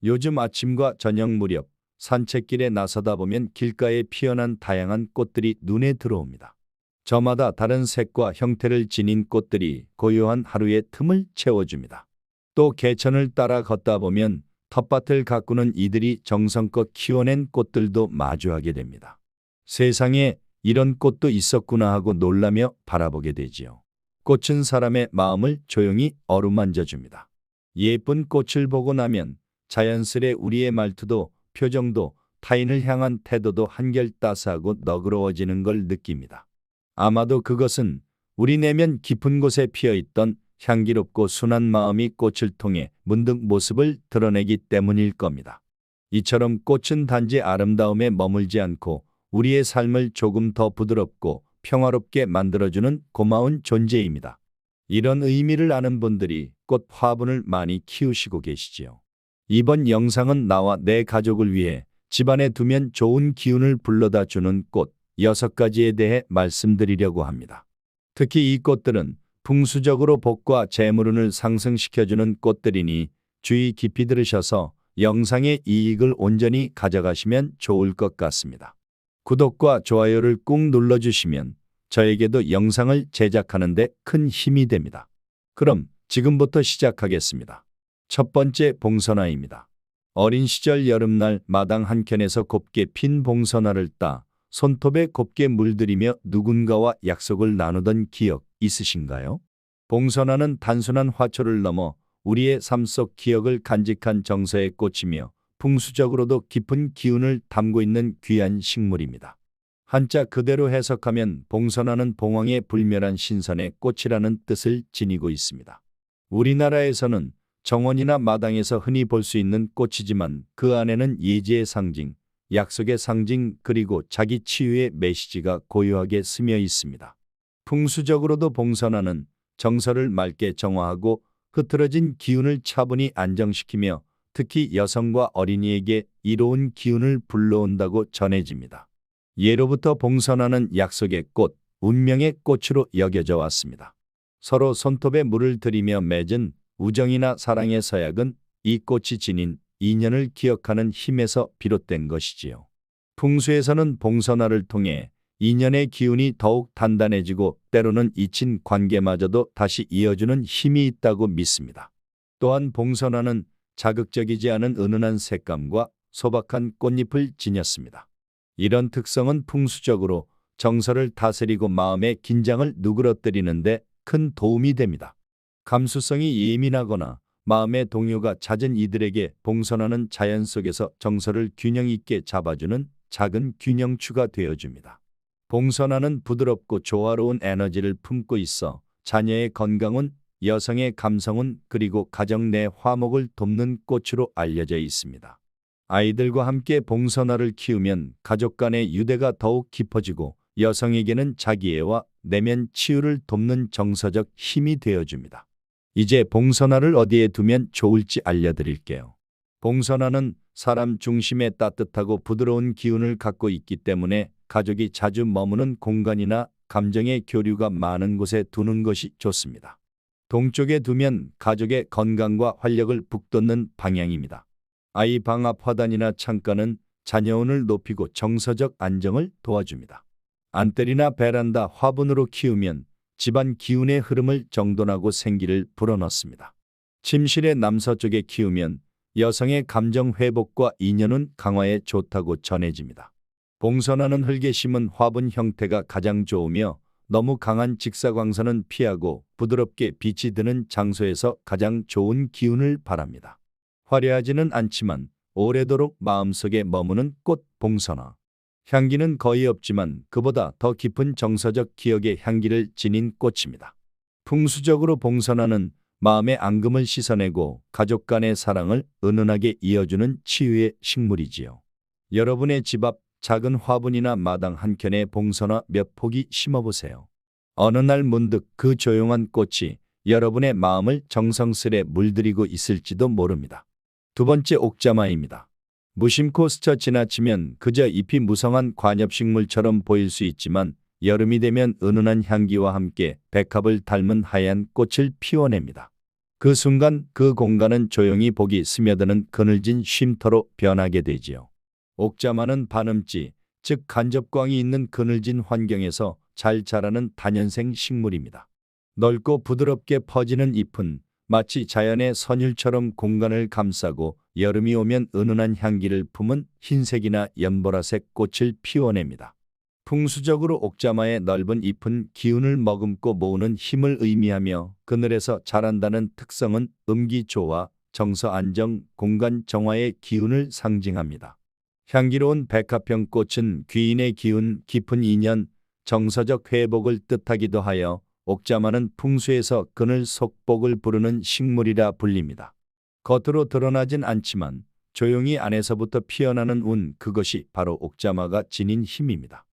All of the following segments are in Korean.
요즘 아침과 저녁 무렵 산책길에 나서다 보면 길가에 피어난 다양한 꽃들이 눈에 들어옵니다. 저마다 다른 색과 형태를 지닌 꽃들이 고요한 하루의 틈을 채워줍니다. 또 개천을 따라 걷다 보면 텃밭을 가꾸는 이들이 정성껏 키워낸 꽃들도 마주하게 됩니다. 세상에 이런 꽃도 있었구나 하고 놀라며 바라보게 되지요. 꽃은 사람의 마음을 조용히 어루만져 줍니다. 예쁜 꽃을 보고 나면 자연스레 우리의 말투도 표정도 타인을 향한 태도도 한결 따스하고 너그러워지는 걸 느낍니다. 아마도 그것은 우리 내면 깊은 곳에 피어있던 향기롭고 순한 마음이 꽃을 통해 문득 모습을 드러내기 때문일 겁니다. 이처럼 꽃은 단지 아름다움에 머물지 않고 우리의 삶을 조금 더 부드럽고 평화롭게 만들어주는 고마운 존재입니다. 이런 의미를 아는 분들이 꽃 화분을 많이 키우시고 계시지요. 이번 영상은 나와 내 가족을 위해 집안에 두면 좋은 기운을 불러다 주는 꽃 6가지에 대해 말씀드리려고 합니다. 특히 이 꽃들은 풍수적으로 복과 재물운을 상승시켜주는 꽃들이니 주의 깊이 들으셔서 영상의 이익을 온전히 가져가시면 좋을 것 같습니다. 구독과 좋아요를 꾹 눌러주시면 저에게도 영상을 제작하는 데 큰 힘이 됩니다. 그럼 지금부터 시작하겠습니다. 첫 번째, 봉선화입니다. 어린 시절 여름날 마당 한켠에서 곱게 핀 봉선화를 따 손톱에 곱게 물들이며 누군가와 약속을 나누던 기억 있으신가요? 봉선화는 단순한 화초를 넘어 우리의 삶 속 기억을 간직한 정서의 꽃이며 풍수적으로도 깊은 기운을 담고 있는 귀한 식물입니다. 한자 그대로 해석하면 봉선화는 봉황의 불멸한 신선의 꽃이라는 뜻을 지니고 있습니다. 우리나라에서는 정원이나 마당에서 흔히 볼 수 있는 꽃이지만 그 안에는 예지의 상징, 약속의 상징 그리고 자기 치유의 메시지가 고요하게 스며 있습니다. 풍수적으로도 봉선화는 정서를 맑게 정화하고 흐트러진 기운을 차분히 안정시키며 특히 여성과 어린이에게 이로운 기운을 불러온다고 전해집니다. 예로부터 봉선화는 약속의 꽃, 운명의 꽃으로 여겨져 왔습니다. 서로 손톱에 물을 들이며 맺은 우정이나 사랑의 서약은 이 꽃이 지닌 인연을 기억하는 힘에서 비롯된 것이지요. 풍수에서는 봉선화를 통해 인연의 기운이 더욱 단단해지고 때로는 잊힌 관계마저도 다시 이어주는 힘이 있다고 믿습니다. 또한 봉선화는 자극적이지 않은 은은한 색감과 소박한 꽃잎을 지녔습니다. 이런 특성은 풍수적으로 정서를 다스리고 마음의 긴장을 누그러뜨리는 데 큰 도움이 됩니다. 감수성이 예민하거나 마음의 동요가 잦은 이들에게 봉선화는 자연 속에서 정서를 균형 있게 잡아주는 작은 균형추가 되어줍니다. 봉선화는 부드럽고 조화로운 에너지를 품고 있어 자녀의 건강운, 여성의 감성운 그리고 가정 내 화목을 돕는 꽃으로 알려져 있습니다. 아이들과 함께 봉선화를 키우면 가족 간의 유대가 더욱 깊어지고 여성에게는 자기애와 내면 치유를 돕는 정서적 힘이 되어줍니다. 이제 봉선화를 어디에 두면 좋을지 알려드릴게요. 봉선화는 사람 중심의 따뜻하고 부드러운 기운을 갖고 있기 때문에 가족이 자주 머무는 공간이나 감정의 교류가 많은 곳에 두는 것이 좋습니다. 동쪽에 두면 가족의 건강과 활력을 북돋는 방향입니다. 아이 방 앞 화단이나 창가는 자녀운을 높이고 정서적 안정을 도와줍니다. 안뜰이나 베란다 화분으로 키우면 집안 기운의 흐름을 정돈하고 생기를 불어넣습니다. 침실의 남서쪽에 키우면 여성의 감정 회복과 인연운 강화에 좋다고 전해집니다. 봉선화는 흙에 심은 화분 형태가 가장 좋으며 너무 강한 직사광선은 피하고 부드럽게 빛이 드는 장소에서 가장 좋은 기운을 발합니다. 화려하지는 않지만 오래도록 마음속에 머무는 꽃 봉선화. 향기는 거의 없지만 그보다 더 깊은 정서적 기억의 향기를 지닌 꽃입니다. 풍수적으로 봉선화는 마음의 앙금을 씻어내고 가족 간의 사랑을 은은하게 이어주는 치유의 식물이지요. 여러분의 집 앞 작은 화분이나 마당 한켠에 봉선화 몇 포기 심어보세요. 어느 날 문득 그 조용한 꽃이 여러분의 마음을 정성스레 물들이고 있을지도 모릅니다. 두 번째, 옥자마입니다. 무심코 스쳐 지나치면 그저 잎이 무성한 관엽식물처럼 보일 수 있지만 여름이 되면 은은한 향기와 함께 백합을 닮은 하얀 꽃을 피워냅니다. 그 순간 그 공간은 조용히 복이 스며드는 그늘진 쉼터로 변하게 되지요. 옥자마는 반음지, 즉 간접광이 있는 그늘진 환경에서 잘 자라는 다년생 식물입니다. 넓고 부드럽게 퍼지는 잎은 마치 자연의 선율처럼 공간을 감싸고 여름이 오면 은은한 향기를 품은 흰색이나 연보라색 꽃을 피워냅니다. 풍수적으로 옥자마의 넓은 잎은 기운을 머금고 모으는 힘을 의미하며 그늘에서 자란다는 특성은 음기조화, 정서 안정, 공간 정화의 기운을 상징합니다. 향기로운 백화평 꽃은 귀인의 기운, 깊은 인연, 정서적 회복을 뜻하기도 하여 옥자마는 풍수에서 그늘 속복을 부르는 식물이라 불립니다. 겉으로 드러나진 않지만 조용히 안에서부터 피어나는 운, 그것이 바로 옥자마가 지닌 힘입니다.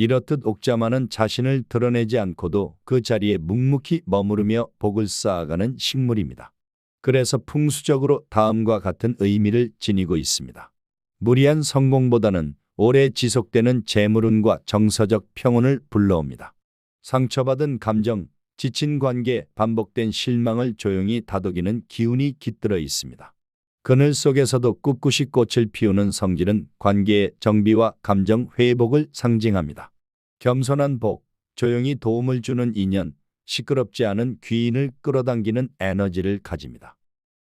이렇듯 옥자마는 자신을 드러내지 않고도 그 자리에 묵묵히 머무르며 복을 쌓아가는 식물입니다. 그래서 풍수적으로 다음과 같은 의미를 지니고 있습니다. 무리한 성공보다는 오래 지속되는 재물운과 정서적 평온을 불러옵니다. 상처받은 감정, 지친 관계, 반복된 실망을 조용히 다독이는 기운이 깃들어 있습니다. 그늘 속에서도 꿋꿋이 꽃을 피우는 성질은 관계의 정비와 감정 회복을 상징합니다. 겸손한 복, 조용히 도움을 주는 인연, 시끄럽지 않은 귀인을 끌어당기는 에너지를 가집니다.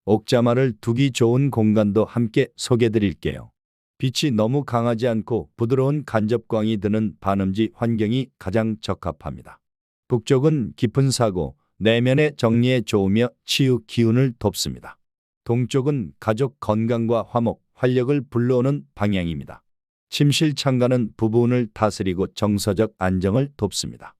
옥자마를 두기 좋은 공간도 함께 소개드릴게요. 빛이 너무 강하지 않고 부드러운 간접광이 드는 반음지 환경이 가장 적합합니다. 북쪽은 깊은 사고, 내면의 정리에 좋으며 치유 기운을 돕습니다. 동쪽은 가족 건강과 화목, 활력을 불러오는 방향입니다. 침실 창가는 부부운을 다스리고 정서적 안정을 돕습니다.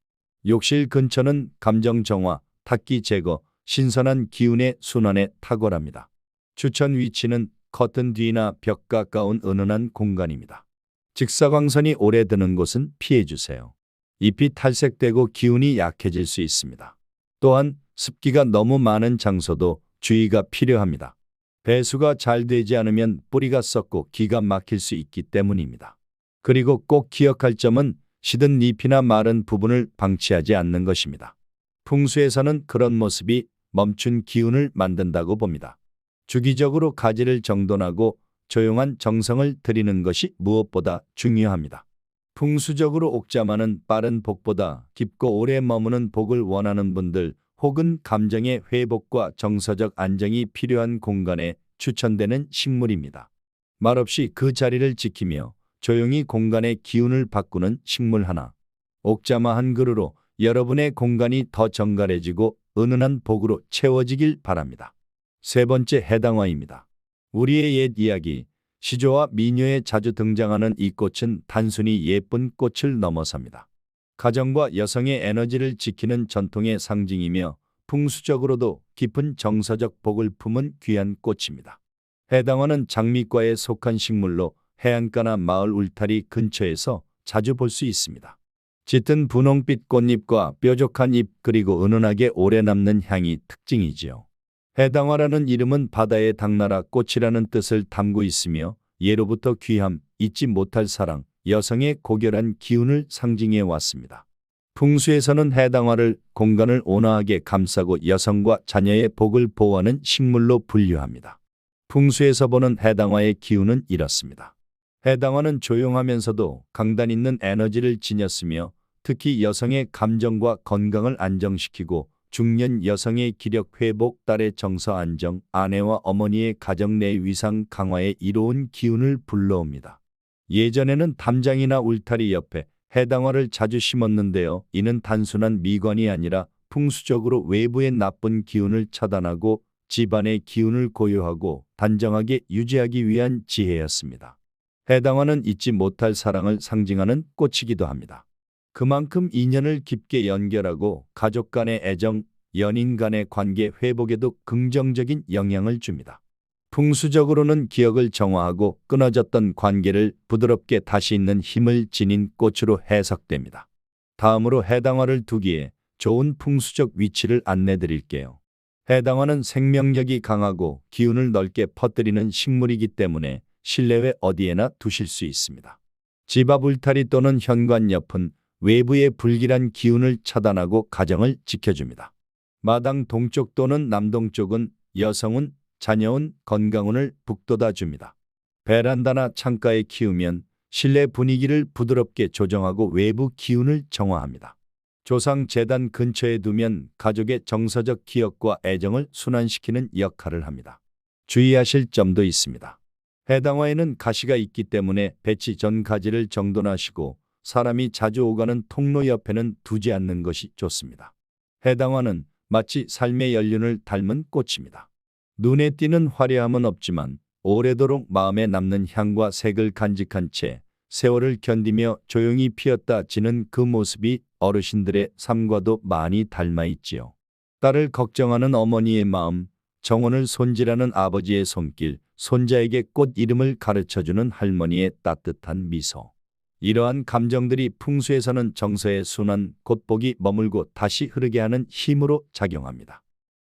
욕실 근처는 감정 정화, 탁기 제거, 신선한 기운의 순환에 탁월합니다. 추천 위치는 커튼 뒤나 벽 가까운 은은한 공간입니다. 직사광선이 오래 드는 곳은 피해주세요. 잎이 탈색되고 기운이 약해질 수 있습니다. 또한 습기가 너무 많은 장소도 주의가 필요합니다. 배수가 잘 되지 않으면 뿌리가 썩고 기가 막힐 수 있기 때문입니다. 그리고 꼭 기억할 점은 시든 잎이나 마른 부분을 방치하지 않는 것입니다. 풍수에서는 그런 모습이 멈춘 기운을 만든다고 봅니다. 주기적으로 가지를 정돈하고 조용한 정성을 들이는 것이 무엇보다 중요합니다. 풍수적으로 옥자마는 빠른 복보다 깊고 오래 머무는 복을 원하는 분들 혹은 감정의 회복과 정서적 안정이 필요한 공간에 추천되는 식물입니다. 말없이 그 자리를 지키며 조용히 공간의 기운을 바꾸는 식물 하나. 옥자마 한 그루로 여러분의 공간이 더 정갈해지고 은은한 복으로 채워지길 바랍니다. 세 번째 해당화입니다. 우리의 옛 이야기, 시조와 미녀에 자주 등장하는 이 꽃은 단순히 예쁜 꽃을 넘어섭니다. 가정과 여성의 에너지를 지키는 전통의 상징이며 풍수적으로도 깊은 정서적 복을 품은 귀한 꽃입니다. 해당화는 장미과에 속한 식물로 해안가나 마을 울타리 근처에서 자주 볼 수 있습니다. 짙은 분홍빛 꽃잎과 뾰족한 잎 그리고 은은하게 오래 남는 향이 특징이지요. 해당화라는 이름은 바다의 당나라 꽃이라는 뜻을 담고 있으며 예로부터 귀함, 잊지 못할 사랑, 여성의 고결한 기운을 상징해 왔습니다. 풍수에서는 해당화를 공간을 온화하게 감싸고 여성과 자녀의 복을 보호하는 식물로 분류합니다. 풍수에서 보는 해당화의 기운은 이렇습니다. 해당화는 조용하면서도 강단 있는 에너지를 지녔으며 특히 여성의 감정과 건강을 안정시키고 중년 여성의 기력 회복, 딸의 정서 안정, 아내와 어머니의 가정 내 위상 강화에 이로운 기운을 불러옵니다. 예전에는 담장이나 울타리 옆에 해당화를 자주 심었는데요. 이는 단순한 미관이 아니라 풍수적으로 외부의 나쁜 기운을 차단하고 집안의 기운을 고요하고 단정하게 유지하기 위한 지혜였습니다. 해당화는 잊지 못할 사랑을 상징하는 꽃이기도 합니다. 그만큼 인연을 깊게 연결하고 가족 간의 애정, 연인 간의 관계 회복에도 긍정적인 영향을 줍니다. 풍수적으로는 기억을 정화하고 끊어졌던 관계를 부드럽게 다시 잇는 힘을 지닌 꽃으로 해석됩니다. 다음으로 해당화를 두기에 좋은 풍수적 위치를 안내드릴게요. 해당화는 생명력이 강하고 기운을 넓게 퍼뜨리는 식물이기 때문에 실내외 어디에나 두실 수 있습니다. 집 앞 울타리 또는 현관 옆은 외부의 불길한 기운을 차단하고 가정을 지켜줍니다. 마당 동쪽 또는 남동쪽은 여성운, 자녀운, 건강운을 북돋아 줍니다. 베란다나 창가에 키우면 실내 분위기를 부드럽게 조정하고 외부 기운을 정화합니다. 조상 제단 근처에 두면 가족의 정서적 기억과 애정을 순환시키는 역할을 합니다. 주의하실 점도 있습니다. 해당화에는 가시가 있기 때문에 배치 전 가지를 정돈하시고 사람이 자주 오가는 통로 옆에는 두지 않는 것이 좋습니다. 해당화는 마치 삶의 연륜을 닮은 꽃입니다. 눈에 띄는 화려함은 없지만 오래도록 마음에 남는 향과 색을 간직한 채 세월을 견디며 조용히 피었다 지는 그 모습이 어르신들의 삶과도 많이 닮아 있지요. 딸을 걱정하는 어머니의 마음, 정원을 손질하는 아버지의 손길, 손자에게 꽃 이름을 가르쳐주는 할머니의 따뜻한 미소. 이러한 감정들이 풍수에서는 정서의 순환, 곧복이 머물고 다시 흐르게 하는 힘으로 작용합니다.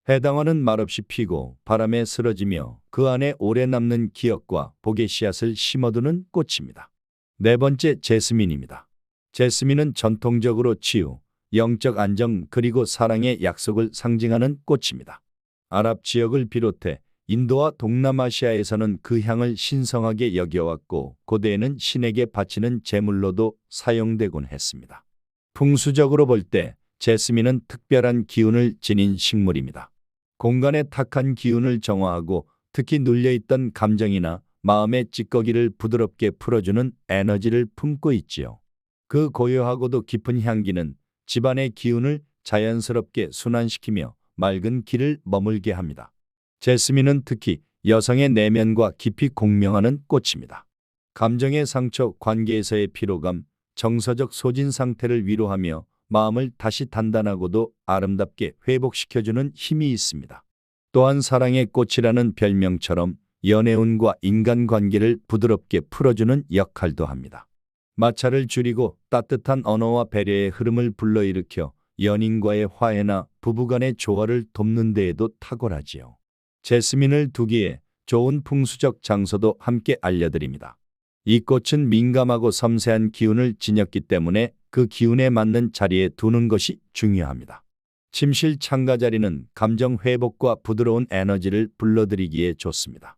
해당화는 말없이 피고 바람에 쓰러지며 그 안에 오래 남는 기억과 복의 씨앗을 심어두는 꽃입니다. 네 번째, 제스민입니다. 제스민은 전통적으로 치유, 영적 안정 그리고 사랑의 약속을 상징하는 꽃입니다. 아랍 지역을 비롯해 인도와 동남아시아에서는 그 향을 신성하게 여겨왔고 고대에는 신에게 바치는 제물로도 사용되곤 했습니다. 풍수적으로 볼 때 제스민은 특별한 기운을 지닌 식물입니다. 공간의 탁한 기운을 정화하고 특히 눌려있던 감정이나 마음의 찌꺼기를 부드럽게 풀어주는 에너지를 품고 있지요. 그 고요하고도 깊은 향기는 집안의 기운을 자연스럽게 순환시키며 맑은 길을 머물게 합니다. 제스민은 특히 여성의 내면과 깊이 공명하는 꽃입니다. 감정의 상처, 관계에서의 피로감, 정서적 소진 상태를 위로하며 마음을 다시 단단하고도 아름답게 회복시켜주는 힘이 있습니다. 또한 사랑의 꽃이라는 별명처럼 연애운과 인간관계를 부드럽게 풀어주는 역할도 합니다. 마찰을 줄이고 따뜻한 언어와 배려의 흐름을 불러일으켜 연인과의 화해나 부부간의 조화를 돕는 데에도 탁월하지요. 제스민을 두기에 좋은 풍수적 장소도 함께 알려드립니다. 이 꽃은 민감하고 섬세한 기운을 지녔기 때문에 그 기운에 맞는 자리에 두는 것이 중요합니다. 침실 창가 자리는 감정 회복과 부드러운 에너지를 불러들이기에 좋습니다.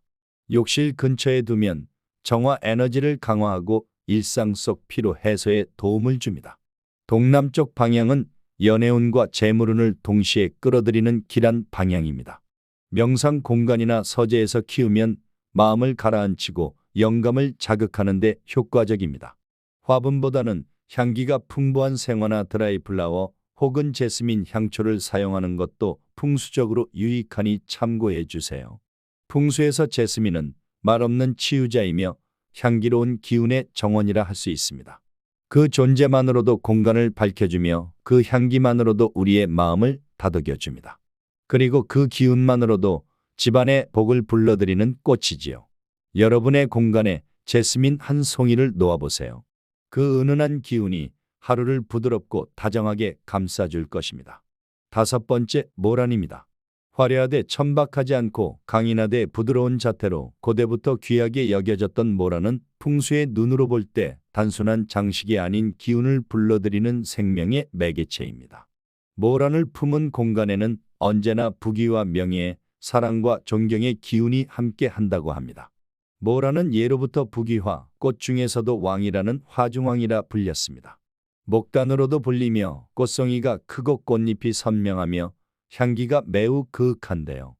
욕실 근처에 두면 정화 에너지를 강화하고 일상 속 피로 해소에 도움을 줍니다. 동남쪽 방향은 연애운과 재물운을 동시에 끌어들이는 길한 방향입니다. 명상 공간이나 서재에서 키우면 마음을 가라앉히고 영감을 자극하는 데 효과적입니다. 화분보다는 향기가 풍부한 생화나 드라이플라워 혹은 제스민 향초를 사용하는 것도 풍수적으로 유익하니 참고해 주세요. 풍수에서 제스민은 말없는 치유자이며 향기로운 기운의 정원이라 할 수 있습니다. 그 존재만으로도 공간을 밝혀주며 그 향기만으로도 우리의 마음을 다독여줍니다. 그리고 그 기운만으로도 집안의 복을 불러들이는 꽃이지요. 여러분의 공간에 제스민 한 송이를 놓아보세요. 그 은은한 기운이 하루를 부드럽고 다정하게 감싸줄 것입니다. 다섯 번째, 모란입니다. 화려하되 천박하지 않고 강인하되 부드러운 자태로 고대부터 귀하게 여겨졌던 모란은 풍수의 눈으로 볼 때 단순한 장식이 아닌 기운을 불러들이는 생명의 매개체입니다. 모란을 품은 공간에는 언제나 부귀와 명예, 사랑과 존경의 기운이 함께 한다고 합니다. 모란은 예로부터 부귀화, 꽃 중에서도 왕이라는 화중왕이라 불렸습니다. 목단으로도 불리며 꽃송이가 크고 꽃잎이 선명하며 향기가 매우 그윽한데요.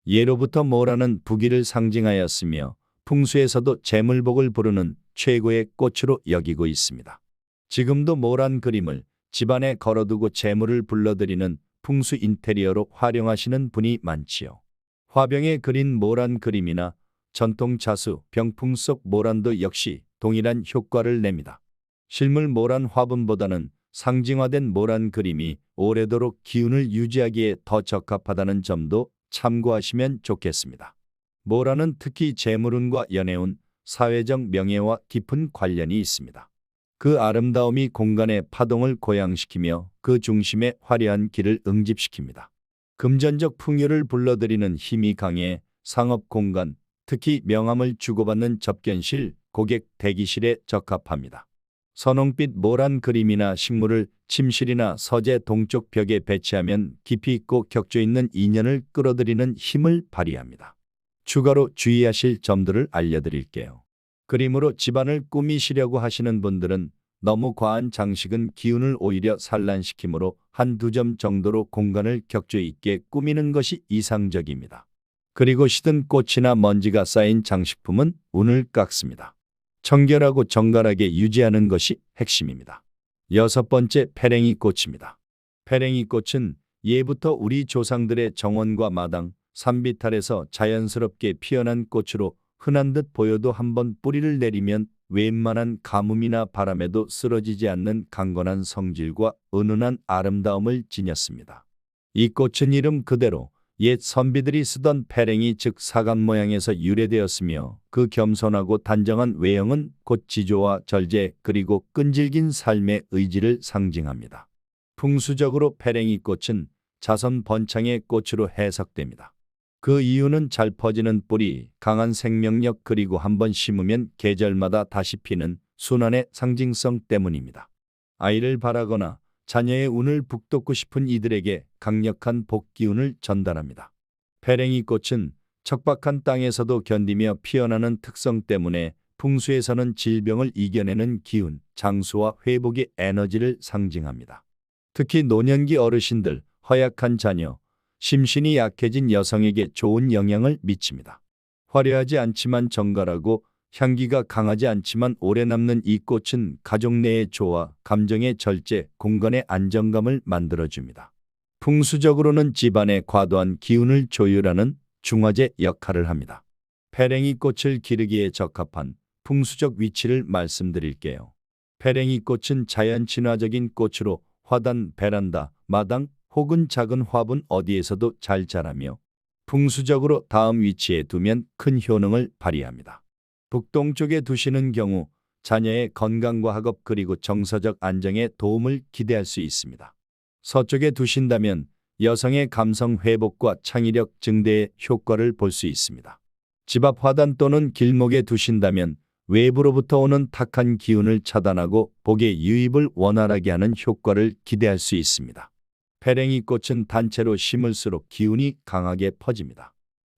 예로부터 모란은 부귀를 상징하였으며 풍수에서도 재물복을 부르는 최고의 꽃으로 여기고 있습니다. 지금도 모란 그림을 집안에 걸어두고 재물을 불러들이는 풍수 인테리어로 활용하시는 분이 많지요. 화병에 그린 모란 그림이나 전통 자수, 병풍 속 모란도 역시 동일한 효과를 냅니다. 실물 모란 화분보다는 상징화된 모란 그림이 오래도록 기운을 유지하기에 더 적합하다는 점도 참고하시면 좋겠습니다. 모란은 특히 재물운과 연애운, 사회적 명예와 깊은 관련이 있습니다. 그 아름다움이 공간의 파동을 고양시키며 그 중심에 화려한 길을 응집시킵니다. 금전적 풍요를 불러들이는 힘이 강해 상업 공간, 특히 명함을 주고받는 접견실, 고객 대기실에 적합합니다. 선홍빛 모란 그림이나 식물을 침실이나 서재 동쪽 벽에 배치하면 깊이 있고 격조 있는 인연을 끌어들이는 힘을 발휘합니다. 추가로 주의하실 점들을 알려드릴게요. 그림으로 집안을 꾸미시려고 하시는 분들은 너무 과한 장식은 기운을 오히려 산란시키므로 한두 점 정도로 공간을 격조 있게 꾸미는 것이 이상적입니다. 그리고 시든 꽃이나 먼지가 쌓인 장식품은 운을 깎습니다. 청결하고 정갈하게 유지하는 것이 핵심입니다. 여섯 번째, 페랭이 꽃입니다. 페랭이 꽃은 예부터 우리 조상들의 정원과 마당, 산비탈에서 자연스럽게 피어난 꽃으로 흔한 듯 보여도 한번 뿌리를 내리면 웬만한 가뭄이나 바람에도 쓰러지지 않는 강건한 성질과 은은한 아름다움을 지녔습니다. 이 꽃은 이름 그대로 옛 선비들이 쓰던 페랭이 즉 사각 모양에서 유래되었으며 그 겸손하고 단정한 외형은 곧 지조와 절제 그리고 끈질긴 삶의 의지를 상징합니다. 풍수적으로 페랭이 꽃은 자선 번창의 꽃으로 해석됩니다. 그 이유는 잘 퍼지는 뿌리, 강한 생명력 그리고 한번 심으면 계절마다 다시 피는 순환의 상징성 때문입니다. 아이를 바라거나 자녀의 운을 북돋고 싶은 이들에게 강력한 복기운을 전달합니다. 페랭이 꽃은 척박한 땅에서도 견디며 피어나는 특성 때문에 풍수에서는 질병을 이겨내는 기운, 장수와 회복의 에너지를 상징합니다. 특히 노년기 어르신들, 허약한 자녀, 심신이 약해진 여성에게 좋은 영향을 미칩니다. 화려하지 않지만 정갈하고 향기가 강하지 않지만 오래 남는 이 꽃은 가족 내의 조화, 감정의 절제, 공간의 안정감을 만들어줍니다. 풍수적으로는 집안의 과도한 기운을 조율하는 중화제 역할을 합니다. 페랭이 꽃을 기르기에 적합한 풍수적 위치를 말씀드릴게요. 페랭이 꽃은 자연 친화적인 꽃으로 화단, 베란다, 마당 혹은 작은 화분 어디에서도 잘 자라며 풍수적으로 다음 위치에 두면 큰 효능을 발휘합니다. 북동쪽에 두시는 경우 자녀의 건강과 학업 그리고 정서적 안정에 도움을 기대할 수 있습니다. 서쪽에 두신다면 여성의 감성 회복과 창의력 증대의 효과를 볼 수 있습니다. 집 앞 화단 또는 길목에 두신다면 외부로부터 오는 탁한 기운을 차단하고 복의 유입을 원활하게 하는 효과를 기대할 수 있습니다. 페랭이 꽃은 단체로 심을수록 기운이 강하게 퍼집니다.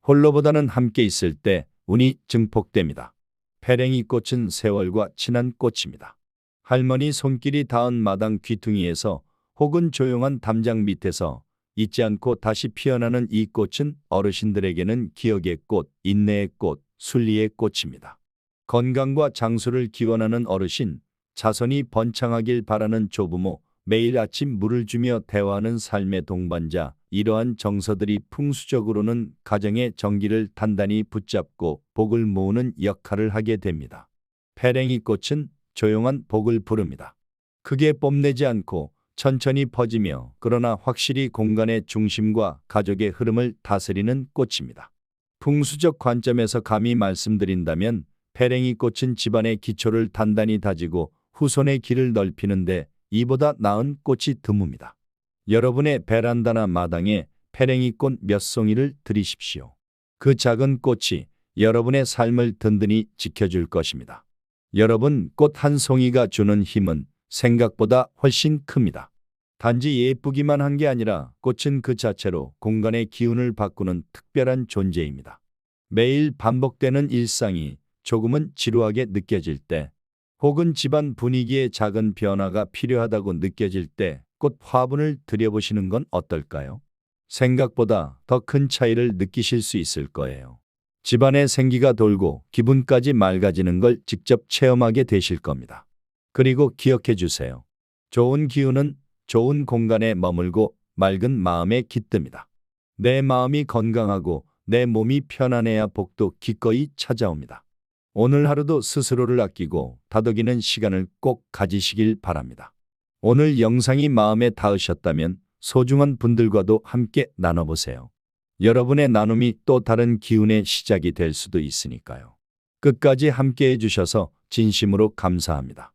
홀로보다는 함께 있을 때 운이 증폭됩니다. 페랭이 꽃은 세월과 친한 꽃입니다. 할머니 손길이 닿은 마당 귀퉁이에서 혹은 조용한 담장 밑에서 잊지 않고 다시 피어나는 이 꽃은 어르신들에게는 기억의 꽃, 인내의 꽃, 순리의 꽃입니다. 건강과 장수를 기원하는 어르신, 자손이 번창하길 바라는 조부모, 매일 아침 물을 주며 대화하는 삶의 동반자, 이러한 정서들이 풍수적으로는 가정의 정기를 단단히 붙잡고 복을 모으는 역할을 하게 됩니다. 페랭이 꽃은 조용한 복을 부릅니다. 크게 뽐내지 않고 천천히 퍼지며 그러나 확실히 공간의 중심과 가족의 흐름을 다스리는 꽃입니다. 풍수적 관점에서 감히 말씀드린다면 페랭이 꽃은 집안의 기초를 단단히 다지고 후손의 길을 넓히는데 이보다 나은 꽃이 드뭅니다. 여러분의 베란다나 마당에 페랭이꽃 몇 송이를 들이십시오. 그 작은 꽃이 여러분의 삶을 든든히 지켜줄 것입니다. 여러분 꽃 한 송이가 주는 힘은 생각보다 훨씬 큽니다. 단지 예쁘기만 한 게 아니라 꽃은 그 자체로 공간의 기운을 바꾸는 특별한 존재입니다. 매일 반복되는 일상이 조금은 지루하게 느껴질 때 혹은 집안 분위기에 작은 변화가 필요하다고 느껴질 때 꽃 화분을 들여보시는 건 어떨까요? 생각보다 더 큰 차이를 느끼실 수 있을 거예요. 집안에 생기가 돌고 기분까지 맑아지는 걸 직접 체험하게 되실 겁니다. 그리고 기억해 주세요. 좋은 기운은 좋은 공간에 머물고 맑은 마음에 깃듭니다. 내 마음이 건강하고 내 몸이 편안해야 복도 기꺼이 찾아옵니다. 오늘 하루도 스스로를 아끼고 다독이는 시간을 꼭 가지시길 바랍니다. 오늘 영상이 마음에 닿으셨다면 소중한 분들과도 함께 나눠보세요. 여러분의 나눔이 또 다른 기운의 시작이 될 수도 있으니까요. 끝까지 함께 해주셔서 진심으로 감사합니다.